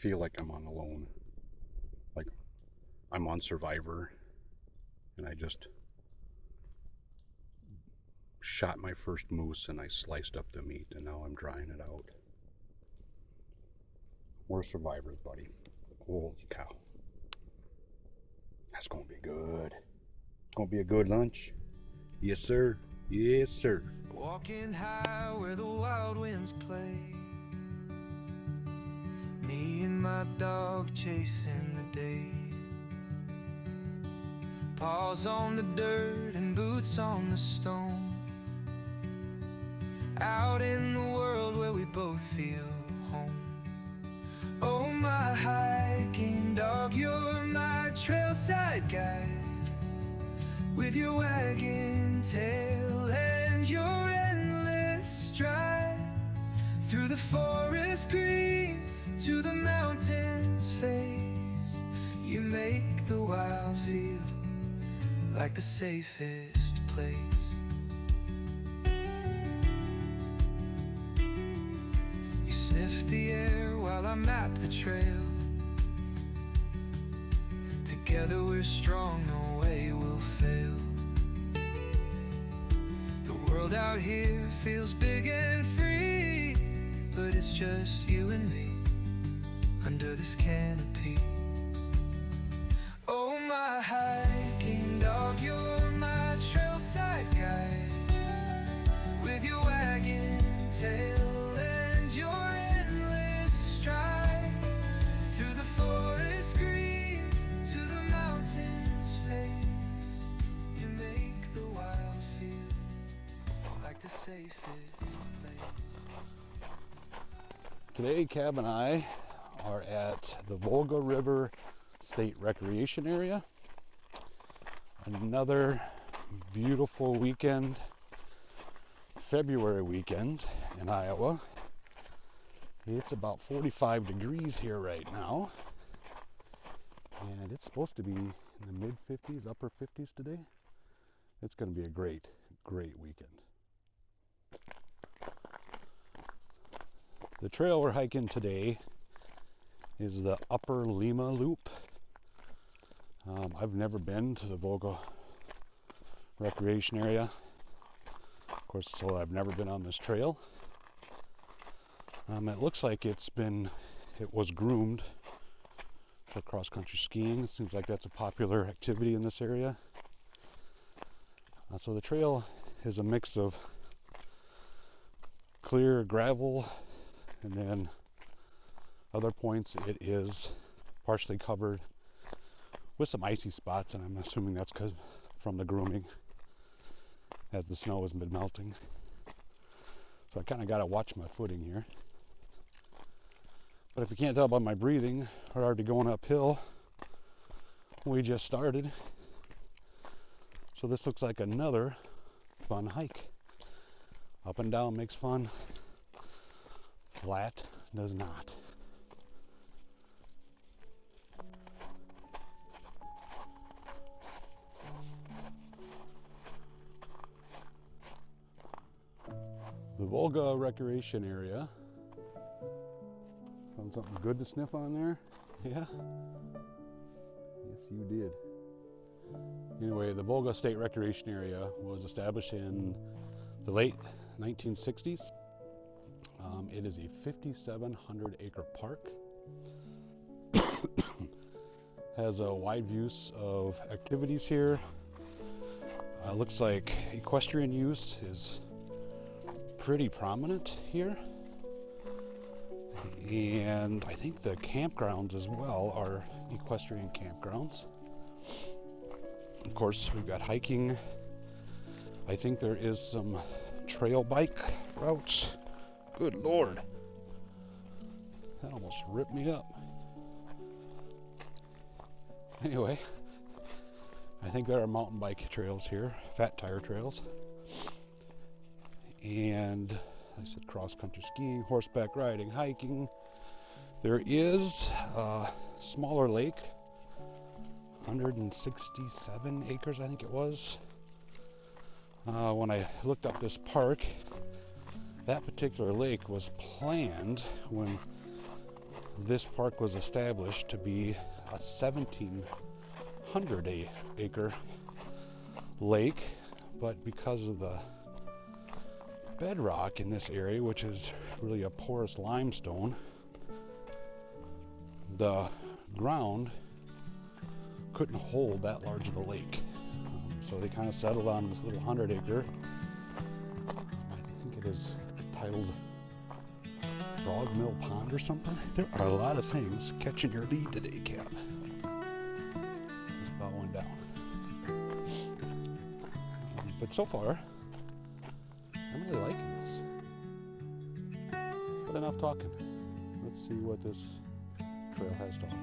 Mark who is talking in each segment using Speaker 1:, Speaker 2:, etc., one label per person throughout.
Speaker 1: feel like I'm on alone. Like I'm on Survivor and I just shot my first moose and I sliced up the meat and now I'm drying it out. We're survivors, buddy. Holy cow. That's gonna be good. It's gonna be a good lunch. Yes, sir. Yes, sir.
Speaker 2: Walking high where the wild winds play. Me and my dog chasing the day. Paws on the dirt and boots on the stone. Out in the world where we both feel home. Oh, my hiking dog, you're my trailside guide. With your wagging tail and your endless stride. Through the forest green to the mountains face. You make the wild feel like the safest place. You sniff the air while I map the trail. Together we're strong, no way we'll fail. The world out here feels big and free, but it's just you and me under this canopy. Oh, my hiking dog, you're my trailside guide. With your wagging tail and your endless stride. Through the forest green to the mountains face. You make the wild feel like the safest place.
Speaker 1: Today, Cab and I are at the Volga River State Recreation Area. Another beautiful weekend, February weekend in Iowa. It's about 45 degrees here right now, and it's supposed to be in the mid 50s, upper 50s today. It's going to be a great weekend. The trail we're hiking today is the Upper Lima Loop. I've never been to the Volga Recreation Area. Of course, so I've never been on this trail. It looks like it was groomed for cross-country skiing. It seems like that's a popular activity in this area. So the trail is a mix of clear gravel, and then other points it is partially covered with some icy spots, and I'm assuming that's from the grooming as the snow has been melting. So I kind of got to watch my footing here. But if you can't tell by my breathing, we're already going uphill. We just started. So this looks like another fun hike. Up and down makes fun. Flat does not. The Volga Recreation Area. Found something good to sniff on there? Yeah? Yes, you did. Anyway, the Volga State Recreation Area was established in the late 1960s. It is a 5,700 acre park. Has a wide use of activities here. Looks like equestrian use is pretty prominent here. And I think the campgrounds as well are equestrian campgrounds. Of course, we've got hiking. I think there is some trail bike routes. Good Lord. That almost ripped me up. Anyway, I think there are mountain bike trails here, fat tire trails. And I said cross-country skiing, horseback riding, hiking. There is a smaller lake, 167 acres I think it was. When I looked up this park, that particular lake was planned when this park was established to be a 1,700 acre lake, but because of the bedrock in this area, which is really a porous limestone, the ground couldn't hold that large of a lake. So they kind of settled on this little 100 acre. I think it is titled Frog Mill Pond or something. There are a lot of things catching your lead today, Cap. Just about one down. But so far, I'm really liking this. But enough talking. Let's see what this trail has to offer.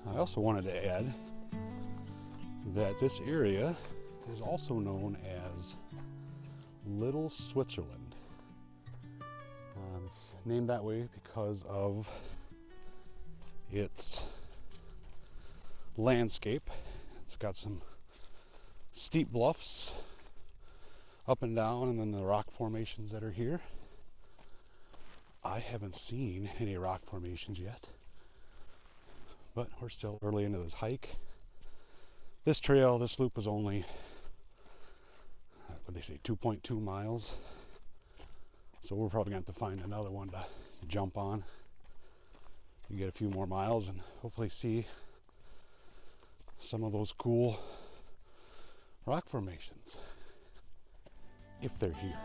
Speaker 1: I also wanted to add that this area is also known as Little Switzerland. It's named that way because of its landscape. It's got some steep bluffs up and down, and then the rock formations that are here. I haven't seen any rock formations yet, but we're still early into this hike. This trail, this loop was only, what they say, 2.2 miles. So we're probably going to have to find another one to jump on and get a few more miles and hopefully see some of those cool rock formations, if they're here.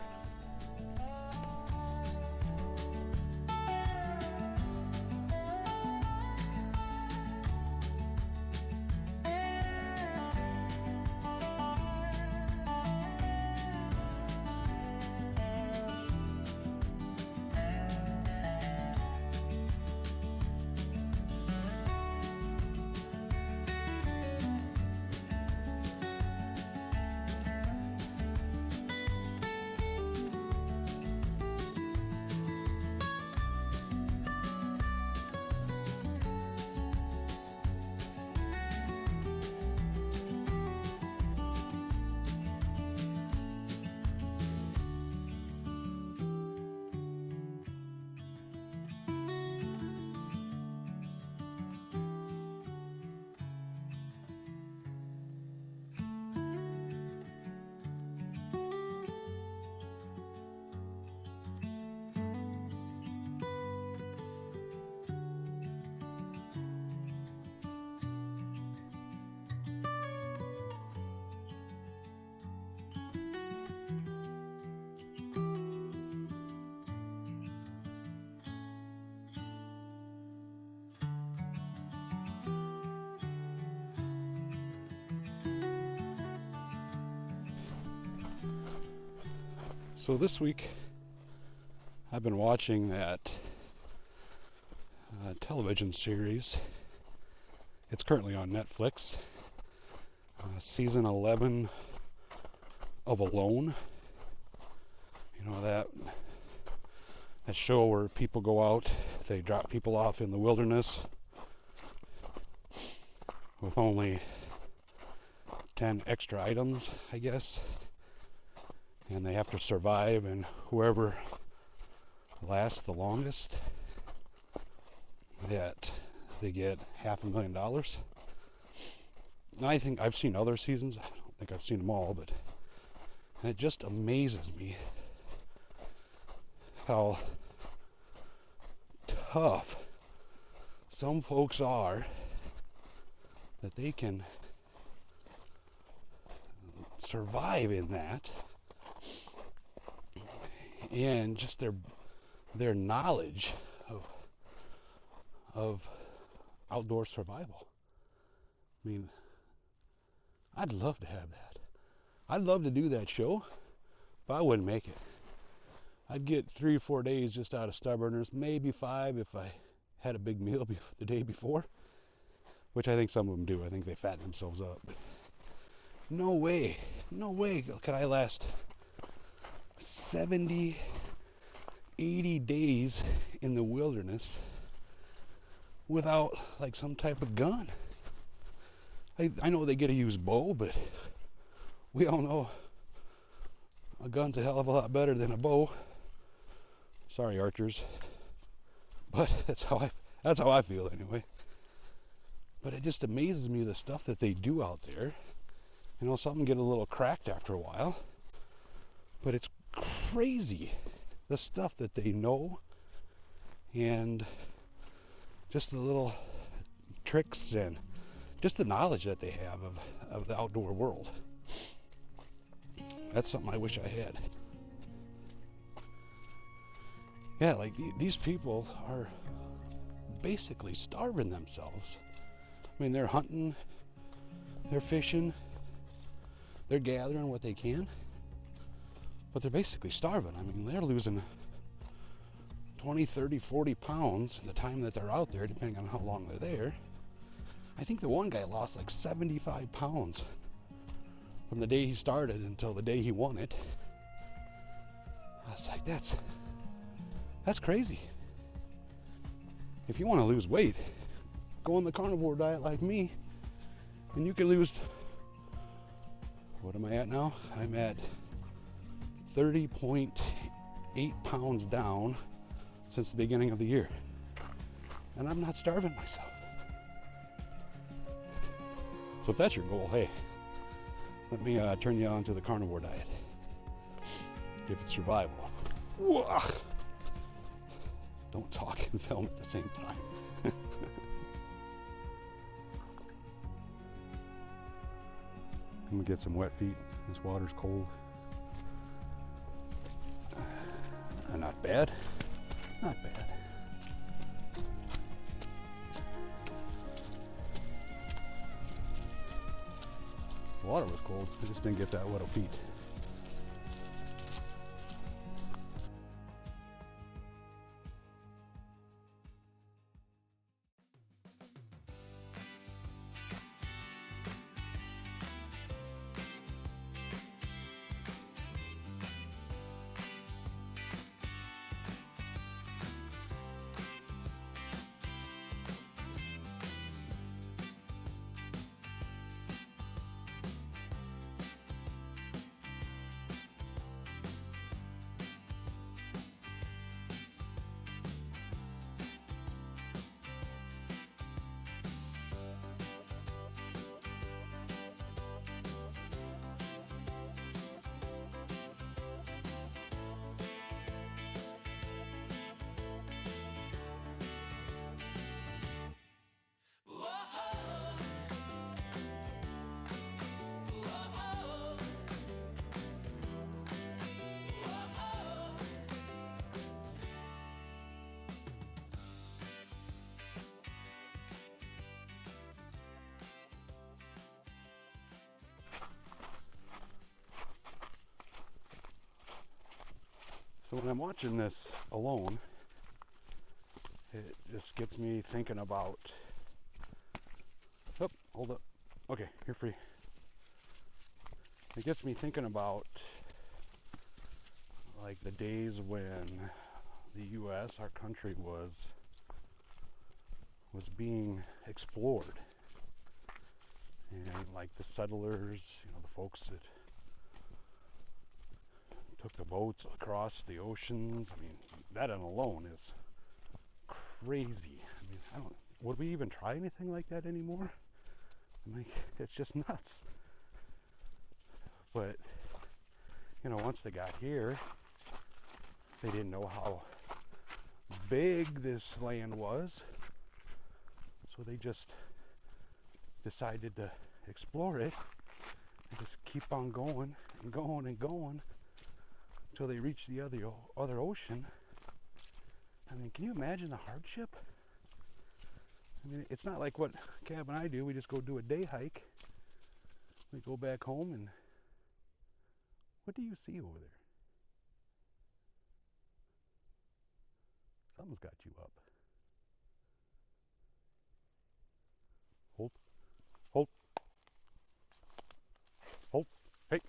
Speaker 1: So this week I've been watching that television series. It's currently on Netflix. season 11 of Alone. You know, that show where people go out, they drop people off in the wilderness with only 10 extra items, I guess, and they have to survive, and whoever lasts the longest, that they get $500,000. Now, I think I've seen other seasons. I don't think I've seen them all, but it just amazes me how tough some folks are, that they can survive in that, and just their knowledge of outdoor survival. I mean, I'd love to have that. I'd love to do that show, but I wouldn't make it. I'd get 3 or 4 days just out of stubbornness, maybe 5 if I had a big meal the day before, which I think some of them do. I think they fatten themselves up. But no way could I last 70, 80 days in the wilderness without like some type of gun. I know they get to use bow, but we all know a gun's a hell of a lot better than a bow. Sorry, archers, but that's how I feel anyway. But it just amazes me, the stuff that they do out there. You know, some get a little cracked after a while, but it's crazy the stuff that they know, and just the little tricks and just the knowledge that they have of the outdoor world. That's something I wish I had. Yeah, like these people are basically starving themselves. I mean, they're hunting, they're fishing, they're gathering what they can, but they're basically starving. I mean, they're losing 20, 30, 40 pounds in the time that they're out there, depending on how long they're there. I think the one guy lost like 75 pounds from the day he started until the day he won it. I was like, that's crazy. If you want to lose weight, go on the carnivore diet like me, and you can lose, what am I at now? I'm at 30.8 pounds down since the beginning of the year. And I'm not starving myself. So if that's your goal, hey, let me turn you on to the carnivore diet. If it's survival. Ugh. Don't talk and film at the same time. I'm gonna get some wet feet. This water's cold. Not bad. Not bad. The water was cold. I just didn't get that wet of feet. So when I'm watching this alone, it just gets me thinking about, oh, hold up. Okay, you're free. It gets me thinking about like the days when the U.S., our country, was being explored, and like the settlers, the folks that took the boats across the oceans. I mean, that alone is crazy. I mean, would we even try anything like that anymore? I mean, it's just nuts. But once they got here, they didn't know how big this land was, so they just decided to explore it and just keep on going and going and going until they reached the other ocean. I mean, can you imagine the hardship? I mean, it's not like what Cab and I do. We just go do a day hike. We go back home, and what do you see over there? Something's got you up. Hold, hold, hold, hey.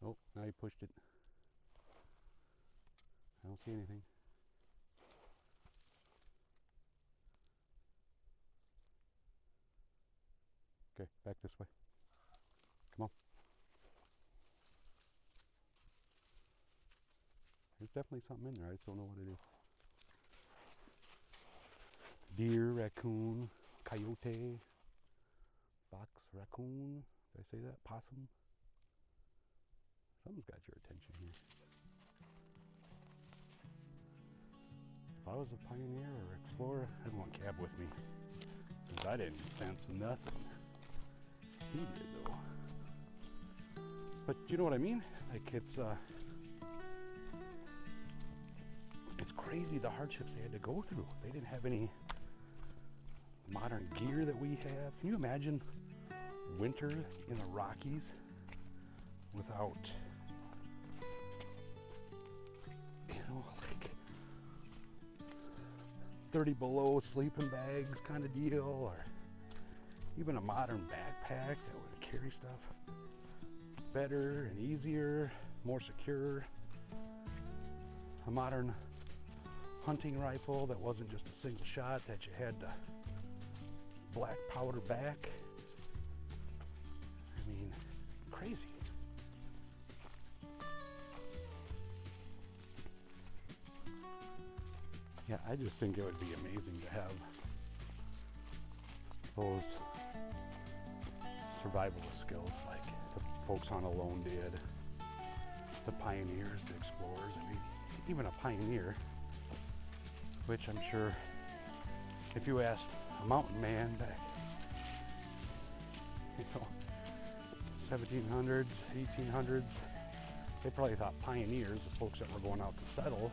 Speaker 1: Oh, now you pushed it. I don't see anything. Okay, back this way. Come on. There's definitely something in there. I just don't know what it is. Deer, raccoon, coyote, fox, raccoon. Did I say that? Possum. Something's got your attention here. If I was a pioneer or explorer, I'd want Cab with me, because I didn't sense nothing. He did, though. But you know what I mean? Like, it's crazy the hardships they had to go through. They didn't have any modern gear that we have. Can you imagine winter in the Rockies without, like 30 below sleeping bags kind of deal, or even a modern backpack that would carry stuff better and easier, more secure, a modern hunting rifle that wasn't just a single shot that you had to black powder back. I mean, crazy. Yeah, I just think it would be amazing to have those survivalist skills like the folks on Alone did, the pioneers, the explorers. I mean, even a pioneer, which I'm sure if you asked a mountain man back, 1700s, 1800s, they probably thought pioneers, the folks that were going out to settle,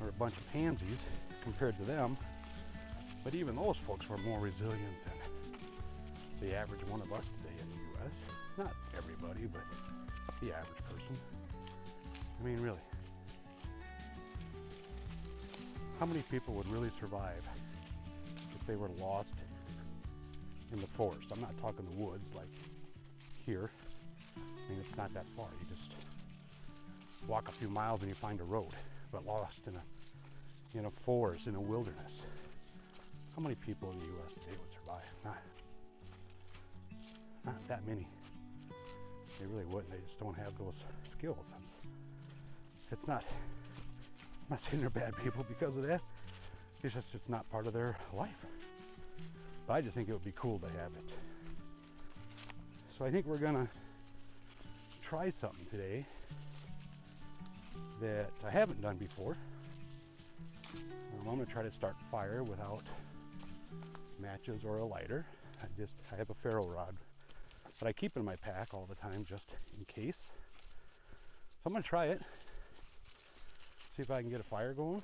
Speaker 1: were a bunch of pansies compared to them. But even those folks were more resilient than the average one of us today in the U.S. Not everybody, but the average person. I mean, really. How many people would really survive if they were lost in the forest? I'm not talking the woods like here. I mean, it's not that far. You just walk a few miles and you find a road. But lost in a forest, in a wilderness. How many people in the U.S. today would survive? Not that many. They really wouldn't. They just don't have those skills. It's not, I'm not saying they're bad people because of that. It's just, it's not part of their life. But I just think it would be cool to have it. So I think we're gonna try something today that I haven't done before. I'm gonna try to start a fire without matches or a lighter. I have a ferro rod that I keep in my pack all the time just in case. So I'm gonna try it, see if I can get a fire going.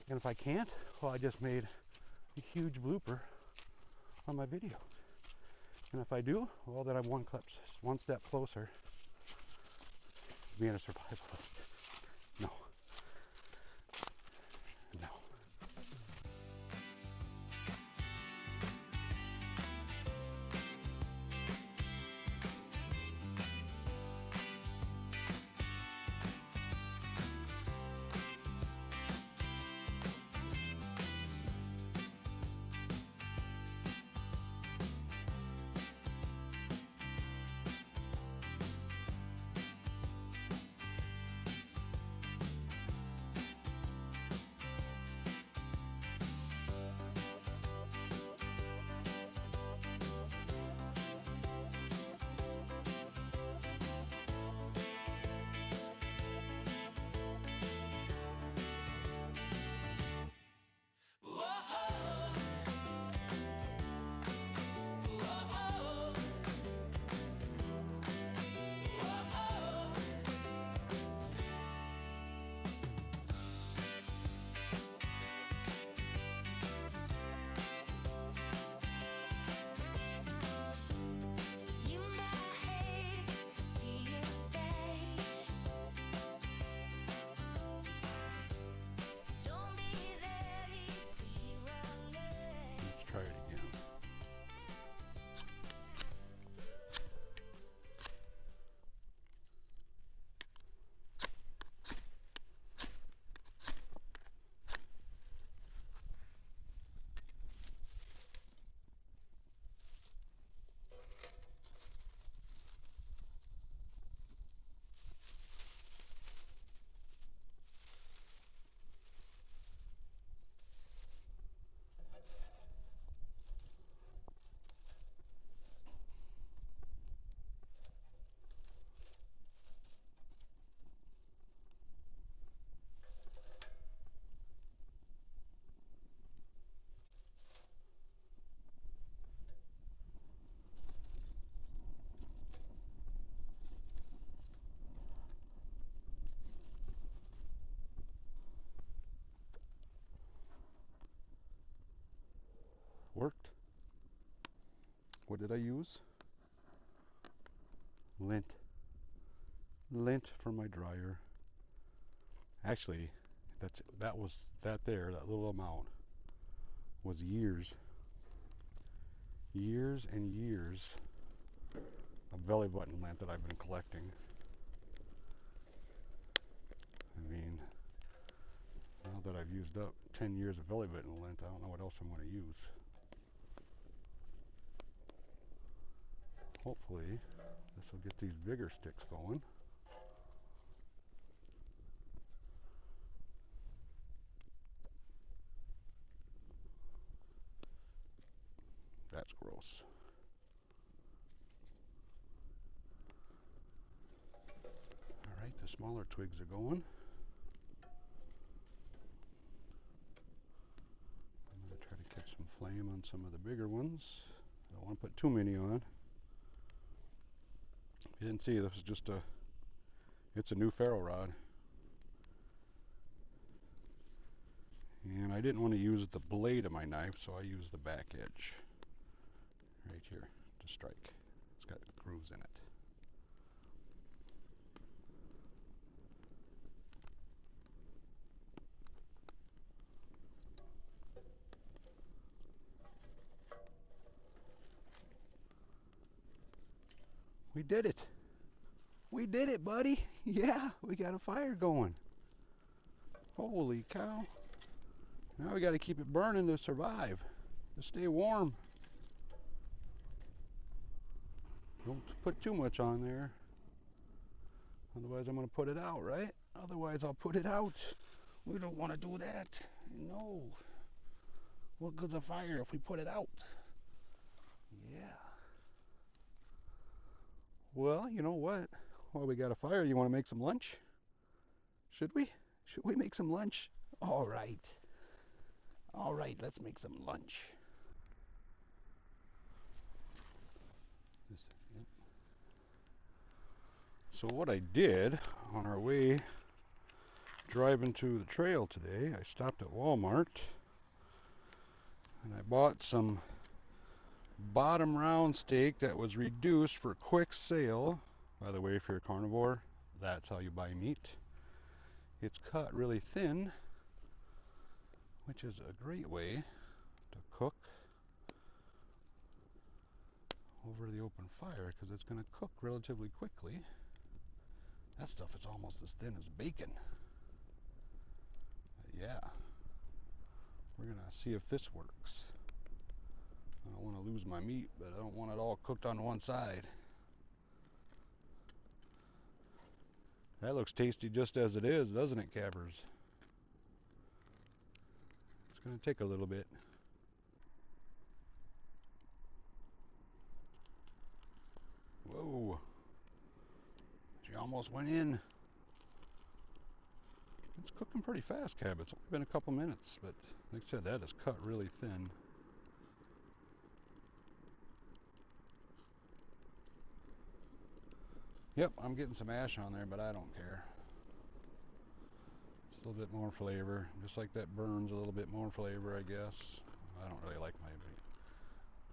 Speaker 1: And if I can't, well, I just made a huge blooper on my video. And if I do, well, then I'm one step closer to being a survivalist. No. worked. What did I use? Lint. Lint for my dryer. Actually, that little amount was years and years of belly button lint that I've been collecting. I mean, now that I've used up 10 years of belly button lint, I don't know what else I'm going to use. Hopefully, this will get these bigger sticks going. That's gross. All right, the smaller twigs are going. I'm going to try to catch some flame on some of the bigger ones. I don't want to put too many on. You didn't see, this is just it's a new ferro rod. And I didn't want to use the blade of my knife, so I used the back edge right here to strike. It's got grooves in it. We did it. We did it, buddy. Yeah, we got a fire going. Holy cow. Now we got to keep it burning to survive, to stay warm. Don't put too much on there. Otherwise I'm going to put it out, right? Otherwise I'll put it out. We don't want to do that. No. What good's a fire if we put it out? Yeah. Well, you know what? While we got a fire, you want to make some lunch? Should we? Should we make some lunch? All right. All right, let's make some lunch. Yep. So what I did on our way driving to the trail today, I stopped at Walmart and I bought some bottom round steak that was reduced for quick sale. By the way, if you're a carnivore, that's how you buy meat. It's cut really thin, which is a great way to cook over the open fire because it's going to cook relatively quickly. That stuff is almost as thin as bacon. But yeah, we're going to see if this works. I don't want to lose my meat, but I don't want it all cooked on one side. That looks tasty just as it is, doesn't it, Cappers? It's going to take a little bit. Whoa. She almost went in. It's cooking pretty fast, Cab. It's only been a couple minutes, but like I said, that is cut really thin. Yep, I'm getting some ash on there, but I don't care. Just a little bit more flavor. Just like that burns a little bit more flavor, I guess. I don't really like my meat.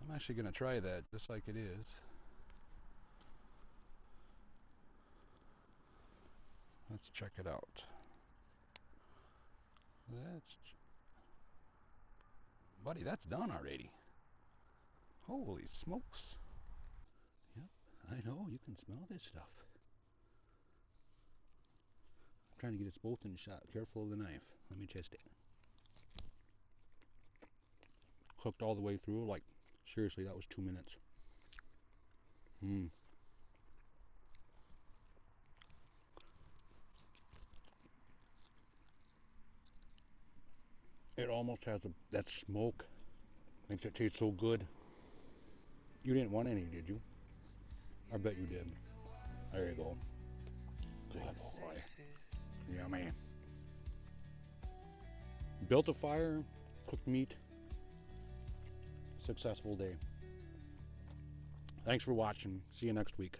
Speaker 1: I'm actually going to try that just like it is. Let's check it out. Buddy, that's done already. Holy smokes. Yep, I know, you can smell this stuff. I'm trying to get us both in the shot. Careful of the knife. Let me test it. Cooked all the way through, like, seriously, that was 2 minutes. It almost has that smoke. Makes it taste so good. You didn't want any, did you? I bet you did. There you go. Good boy. Yeah, man. Built a fire, cooked meat. Successful day. Thanks for watching. See you next week.